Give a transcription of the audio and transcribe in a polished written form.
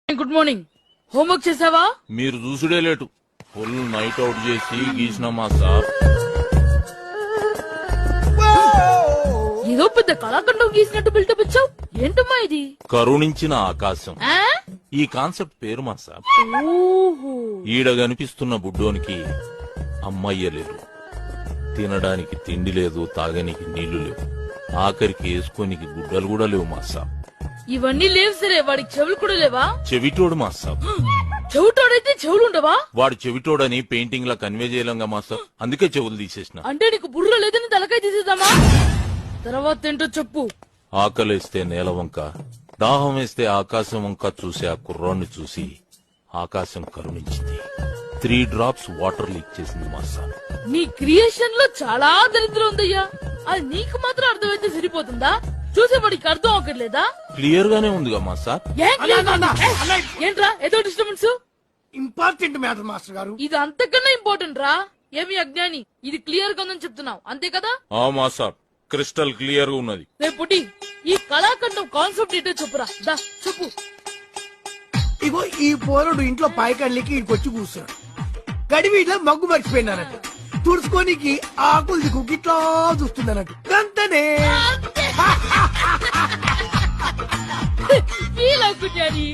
Good morning. Homework చేసావా? మీరు చూసుడే late. Full night out చేసి గీసిన మా సార్. ఏదో పెద్ద కళాఖండం గీసినట్టు బిల్డప్ ఇచ్చావు. ఏంటమ్మా ఇది? కరుణించిన ఆకాశం. ఆ? ఈ కాన్సెప్ట్ పేరు మా సార్. ఓహో. ఈడ కనిపిస్తున్న బుడ్డోనికి అమ్మయ్య లేదు, తినడానికి తిండి లేదు, తాగనికి నీళ్లు లేవు, ఆఖరికి వేసుకోనికి గుడ్డలు కూడా లేవు మా సార్. ఇవన్నీ లేవు సరే, వాడికి చెవులు కూడా లేవా? చెవిటోడు మా సార్. చెవిటోడైతే చెవులు ఉండవా? వాడు చెవిటోడని పెయింటింగ్ లా కన్వే చేయలేంగా మా సార్, అందుకే చెవులు తీసేసిన. అంటే నీకు బుర్ర లేదని తలకాయ తీసేద్దామా? తర్వాత ఏంటో చెప్పు. ఆకలేస్తే నేల వంక, దాహం వేస్తే ఆకాశం వంక చూసి ఆ కుర్రాన్ని చూసి ఆకాశం కరుణించింది. 3 drops వాటర్ లీక్ చేసింది మా సార్. నీ క్రియేషన్ లో చాలా దరిద్రం ఉందయ్యా. అది నీకు మాత్రం అర్థమైతే సరిపోతుందా? చూసేవాడికి అర్థం అవ్వట్లేదా? క్లియర్ గానే ఉందిగా మా సార్. ఏంట్రా ఏదో డిస్టర్బెన్స్? ఇంపార్టెంట్ మ్యాటర్ మాస్టర్ గారు. ఇది అంతకన్నా ఇంపార్టెంట్ రా. ఏమి అజ్ఞాని, ఇది క్లియర్ గా ఉందని చెప్తున్నావు అంతే కదా? మా సార్ క్రిస్టల్ క్లియర్ గా ఉన్నది. రేపుటి ఈ కళాఖండం కాన్సెప్ట్ ఏంటో చెప్పురా. దా చెప్పు. ఇగో ఈ పోరుడు ఇంట్లో పాయకళ్ళకి ఇడికొచ్చి కూర్చున్నాడు. గడివీట్లో మగ్గు మర్చిపోయినానట. తుడుచుకోనికి ఆకులు దిక్కు గిట్లా చూస్తుందన్నట్టు. గంతనే ఫీల్ అవుతుంది.